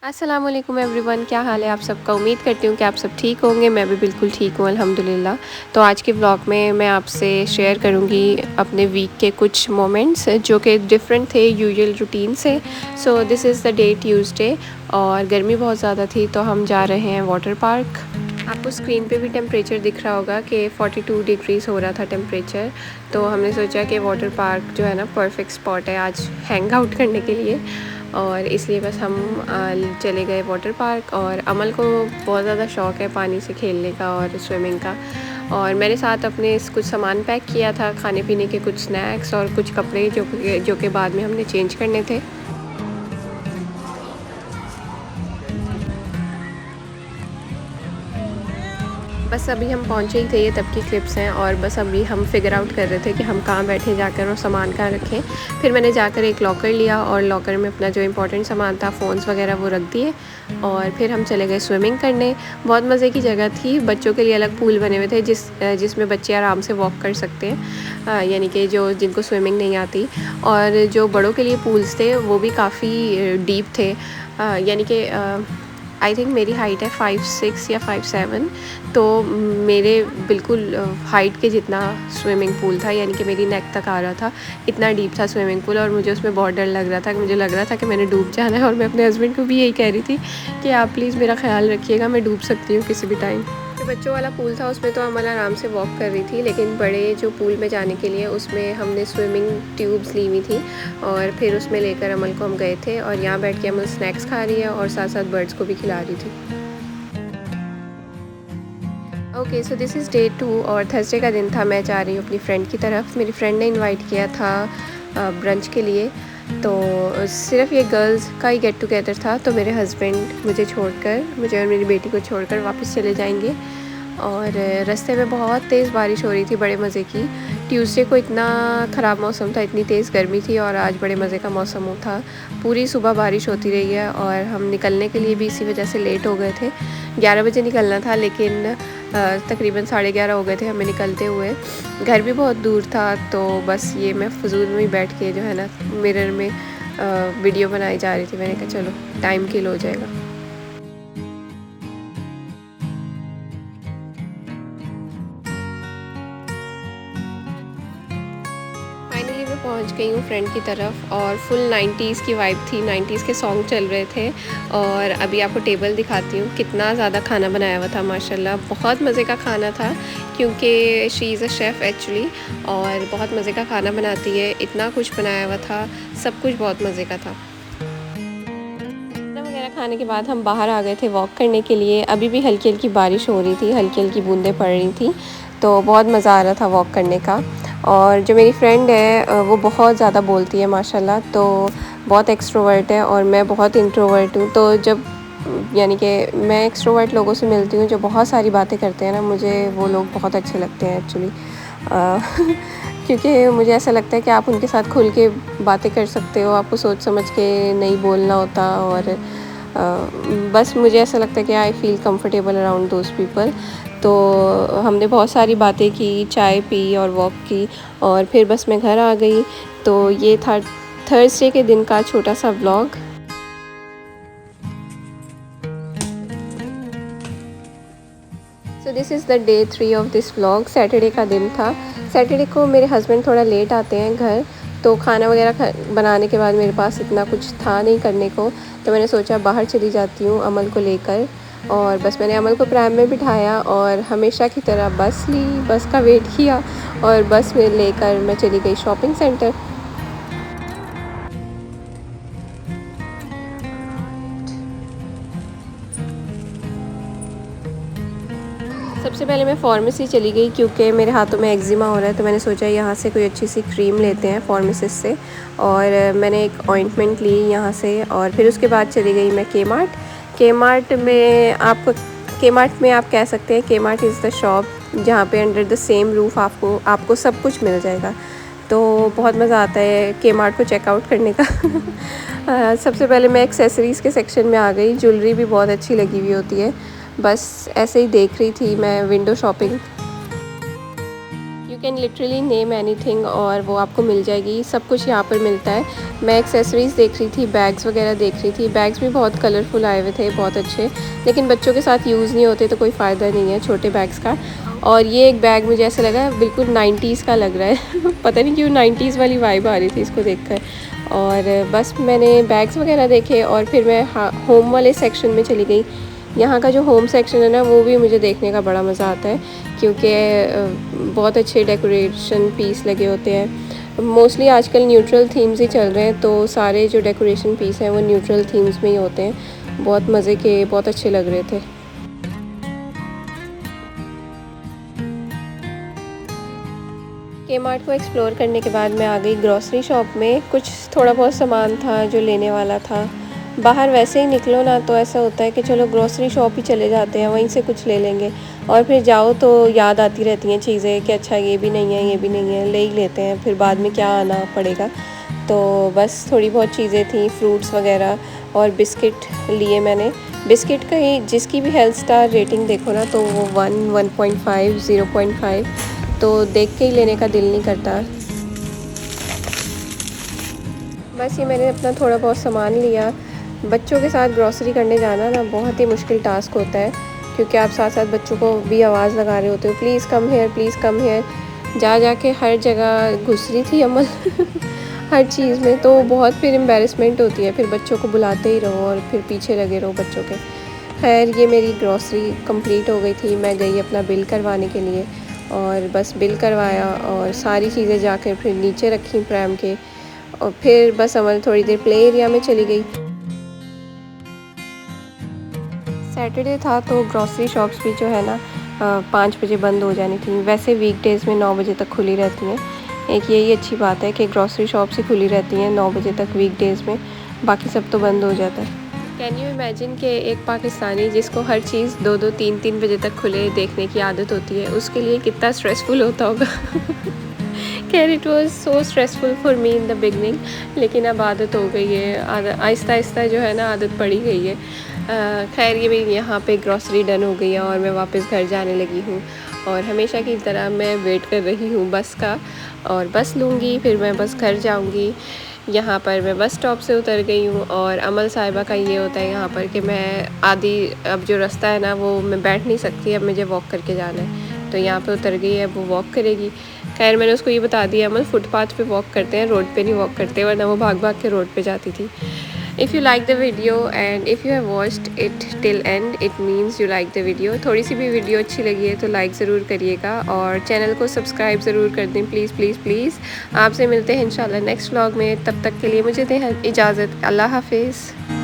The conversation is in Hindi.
अस्सलाम वालेकुम एवरीवन, क्या हाल है आप सबका। उम्मीद करती हूँ कि आप सब ठीक होंगे। मैं भी बिल्कुल ठीक हूँ अल्हम्दुलिल्लाह। तो आज के व्लॉग में मैं आपसे शेयर करूँगी अपने वीक के कुछ मोमेंट्स जो कि डिफरेंट थे यूजुअल रूटीन से। So this is the day Tuesday और गर्मी बहुत ज़्यादा थी तो हम जा रहे हैं वाटर पार्क। आपको स्क्रीन पे भी टेम्परेचर दिख रहा होगा कि 42 डिग्रीज़ हो रहा था टेम्परेचर। तो हमने सोचा कि वाटर पार्क जो है ना परफेक्ट स्पॉट है आज हैंग आउट करने के लिए, और इसलिए बस हम चले गए वाटर पार्क। और अमल को बहुत ज़्यादा शौक़ है पानी से खेलने का और स्विमिंग का, और मैंने साथ अपने कुछ सामान पैक किया था, खाने पीने के कुछ स्नैक्स और कुछ कपड़े जो कि बाद में हमने चेंज करने थे। बस अभी हम पहुँचे ही थे, ये तब की क्लिप्स हैं। और बस अभी हम फिगर आउट कर रहे थे कि हम कहाँ बैठे जाकर और सामान कहाँ रखें। फिर मैंने जाकर एक लॉकर लिया और लॉकर में अपना जो इम्पोर्टेंट सामान था, फ़ोन्स वगैरह, वो रख दिए। और फिर हम चले गए स्विमिंग करने। बहुत मज़े की जगह थी। बच्चों के लिए अलग पूल बने हुए थे जिसमें बच्चे आराम से वॉक कर सकते हैं, यानी कि जिनको स्विमिंग नहीं आती। और जो बड़ों के लिए पूल्स थे वो भी काफ़ी डीप थे, यानी कि आई थिंक मेरी हाइट है 5'6" या 5'7", तो मेरे बिल्कुल हाइट के जितना स्विमिंग पूल था, यानी कि मेरी नेक तक आ रहा था, इतना डीप था स्विमिंग पूल। और मुझे उसमें बहुत डर लग रहा था, मुझे लग रहा था कि मैंने डूब जाना है। और मैं अपने हस्बैंड को भी यही कह रही थी कि आप प्लीज़ मेरा ख्याल रखिएगा, मैं डूब सकती हूँ किसी भी टाइम। जो बच्चों वाला पूल था उसमें तो अमल आराम से वॉक कर रही थी, लेकिन बड़े जो पूल में जाने के लिए उसमें हमने स्विमिंग ट्यूब्स ली हुई थी और फिर उसमें लेकर अमल को हम गए थे। और यहाँ बैठ के अमल स्नैक्स खा रही है और साथ साथ बर्ड्स को भी खिला रही थी। Okay, so this is day 2 और थर्सडे का दिन था। मैं जा रही हूँ अपनी फ्रेंड की तरफ। मेरी फ्रेंड ने इनवाइट किया था ब्रंच के लिए, तो सिर्फ ये गर्ल्स का ही गेट टुगेदर था। तो मेरे हस्बैंड मुझे और मेरी बेटी को छोड़कर वापस चले जाएंगे। और रास्ते में बहुत तेज़ बारिश हो रही थी, बड़े मज़े की। ट्यूसडे को इतना ख़राब मौसम था, इतनी तेज़ गर्मी थी, और आज बड़े मज़े का मौसम था। पूरी सुबह बारिश होती रही है और हम निकलने के लिए भी इसी वजह से लेट हो गए थे। 11 बजे निकलना था, लेकिन तकरीबन 11:30 हो गए थे हमें निकलते हुए। घर भी बहुत दूर था, तो बस ये मैं फ़ुज़ूल में ही बैठ के जो है ना मिरर में वीडियो बनाई जा रही थी। मैंने कहा चलो टाइम किल हो जाएगा। फाइनली मैं पहुंच गई हूँ फ्रेंड की तरफ, और फुल 90s की वाइब थी, 90s के सॉन्ग चल रहे थे। और अभी आपको टेबल दिखाती हूँ, कितना ज़्यादा खाना बनाया हुआ था माशाल्लाह। बहुत मज़े का खाना था, क्योंकि she is a chef actually, और बहुत मज़े का खाना बनाती है। इतना कुछ बनाया हुआ था, सब कुछ बहुत मज़े का था। खाना वगैरह खाने के बाद हम बाहर आ गए थे वॉक करने के लिए। अभी भी हल्की हल्की बारिश हो रही थी, हल्की हल्की बूंदें पड़ रही थी, तो बहुत मज़ा आ रहा था वॉक करने का। और जो मेरी फ्रेंड है वो बहुत ज़्यादा बोलती है माशाल्लाह, तो बहुत एक्सट्रोवर्ट है और मैं बहुत इंट्रोवर्ट हूँ। तो जब यानी कि मैं एक्सट्रोवर्ट लोगों से मिलती हूँ जो बहुत सारी बातें करते हैं ना, मुझे वो लोग बहुत अच्छे लगते हैं एक्चुअली। क्योंकि मुझे ऐसा लगता है कि आप उनके साथ खुल के बातें कर सकते हो, आपको सोच समझ के नहीं बोलना होता। और बस मुझे ऐसा लगता है कि I feel comfortable around those people. तो हमने बहुत सारी बातें की, चाय पी और वॉक की, और फिर बस मैं घर आ गई। तो ये था थर्सडे के दिन का छोटा सा vlog. So this is the day 3 of this vlog. Saturday का दिन था। सैटरडे को मेरे हस्बैंड थोड़ा लेट आते हैं घर, तो खाना वगैरह बनाने के बाद मेरे पास इतना कुछ था नहीं करने को, तो मैंने सोचा बाहर चली जाती हूँ अमल को लेकर। और बस मैंने अमल को प्रैम में बिठाया और हमेशा की तरह बस ली, बस का वेट किया, और बस में लेकर मैं चली गई शॉपिंग सेंटर। सबसे पहले मैं फार्मेसी चली गई, क्योंकि मेरे हाथों में एक्जिमा हो रहा है, तो मैंने सोचा यहाँ से कोई अच्छी सी क्रीम लेते हैं फार्मेसिस्ट से। और मैंने एक ऑइंटमेंट ली यहाँ से, और फिर उसके बाद चली गई मैं के मार्ट में आप कह सकते हैं के मार्ट इज़ द शॉप जहाँ पे अंडर द सेम रूफ़ आपको सब कुछ मिल जाएगा। तो बहुत मज़ा आता है के मार्ट को चेकआउट करने का। सबसे पहले मैं एक्सेसरीज़ के सेक्शन में आ गई। ज्वेलरी भी बहुत अच्छी लगी हुई होती है। बस ऐसे ही देख रही थी मैं विंडो शॉपिंग, क्योंकि कैन लिटरली नेम एनीथिंग और वो आपको मिल जाएगी। सब कुछ यहाँ पर मिलता है। मैं एक्सेसरीज़ देख रही थी, बैग्स वगैरह देख रही थी। बैग्स भी बहुत कलरफुल आए हुए थे, बहुत अच्छे, लेकिन बच्चों के साथ यूज़ नहीं होते तो कोई फ़ायदा नहीं है छोटे बैग्स का। और ये एक बैग मुझे ऐसा लगा बिल्कुल 90s का लग रहा है पता नहीं क्यों 90s वाली वाइब आ रही थी इसको देखकर। और बस मैंने बैग्स वगैरह देखे और फिर मैं होम वाले सेक्शन में चली गई। यहाँ का जो होम सेक्शन है ना, वो भी मुझे देखने का बड़ा मज़ा आता है, क्योंकि बहुत अच्छे डेकोरेशन पीस लगे होते हैं। मोस्टली आजकल न्यूट्रल थीम्स ही चल रहे हैं, तो सारे जो डेकोरेशन पीस हैं वो न्यूट्रल थीम्स में ही होते हैं। बहुत मज़े के, बहुत अच्छे लग रहे थे। के मार्ट को एक्सप्लोर करने के बाद मैं आ गई ग्रॉसरी शॉप में। कुछ थोड़ा बहुत सामान था जो लेने वाला था। बाहर वैसे ही निकलो ना तो ऐसा होता है कि चलो ग्रॉसरी शॉप ही चले जाते हैं, वहीं से कुछ ले लेंगे, और फिर जाओ तो याद आती रहती हैं चीज़ें कि अच्छा ये भी नहीं है, ये भी नहीं है, ले ही लेते हैं, फिर बाद में क्या आना पड़ेगा। तो बस थोड़ी बहुत चीज़ें थी, फ्रूट्स वगैरह और बिस्किट लिए मैंने। बिस्किट का ही जिसकी भी हेल्थ स्टार रेटिंग देखो ना तो वो 1, 1.5, 0.5, तो देख के ही लेने का दिल नहीं करता। बस ये मैंने अपना थोड़ा बहुत सामान लिया। बच्चों के साथ ग्रॉसरी करने जाना ना बहुत ही मुश्किल टास्क होता है, क्योंकि आप साथ साथ बच्चों को भी आवाज़ लगा रहे होते हो, please come here, please come here. जा के हर जगह घुस रही थी अमल हर चीज़ में, तो बहुत फिर एम्बेरसमेंट होती है, फिर बच्चों को बुलाते ही रहो और फिर पीछे लगे रहो बच्चों के। खैर ये मेरी ग्रॉसरी कंप्लीट हो गई थी। मैं गई अपना बिल करवाने के लिए और बस बिल करवाया और सारी चीज़ें जाकर फिर नीचे रखी प्रैम के, और फिर बस अमल थोड़ी देर प्ले एरिया में चली गई। सैटरडे था तो ग्रॉसरी शॉप्स भी जो है ना 5 बजे बंद हो जानी थी। वैसे वीकडेज़ में 9 बजे तक खुली रहती हैं। एक यही अच्छी बात है कि ग्रॉसरी शॉप्स ही खुली रहती हैं 9 बजे तक वीकडेज़ में, बाकी सब तो बंद हो जाता है। कैन यू इमेजिन कि एक पाकिस्तानी जिसको हर चीज़ 2-2, 3-3 बजे तक खुले देखने की आदत होती है, उसके लिए कितना स्ट्रेसफुल होता होगा खैर it was so stressful for me in the beginning, लेकिन अब आदत हो गई है। आहिस्ता आहिस्ता जो है ना आदत पड़ी गई है। खैर ये मेरी यहाँ पे ग्रॉसरी डन हो गई है और मैं वापस घर जाने लगी हूँ, और हमेशा की तरह मैं वेट कर रही हूँ बस का, और बस लूँगी फिर मैं बस घर जाऊँगी। यहाँ पर मैं बस स्टॉप से उतर गई हूँ, और अमल साहिबा का ये होता है यहाँ पर कि मैं आधी, अब जो रास्ता है ना वो मैं बैठ नहीं सकती, अब मुझे वॉक करके जाना है, तो यहाँ पे उतर गई है, अब वो वॉक करेगी। खैर मैंने उसको ये बता दिया अमल फुटपाथ पे वॉक करते हैं, रोड पे नहीं वॉक करते, वरना वो भाग भाग के रोड पे जाती थी। If you like the video and if you have watched it till and, it means you like the video. थोड़ी सी भी वीडियो अच्छी लगी है तो लाइक ज़रूर करिएगा, और चैनल को सब्सक्राइब ज़रूर कर दें प्लीज़ प्लीज़ प्लीज़। आपसे मिलते हैं इंशाल्लाह नेक्स्ट व्लॉग में, तब तक के लिए मुझे दें इजाज़त। अल्लाह हाफिज़।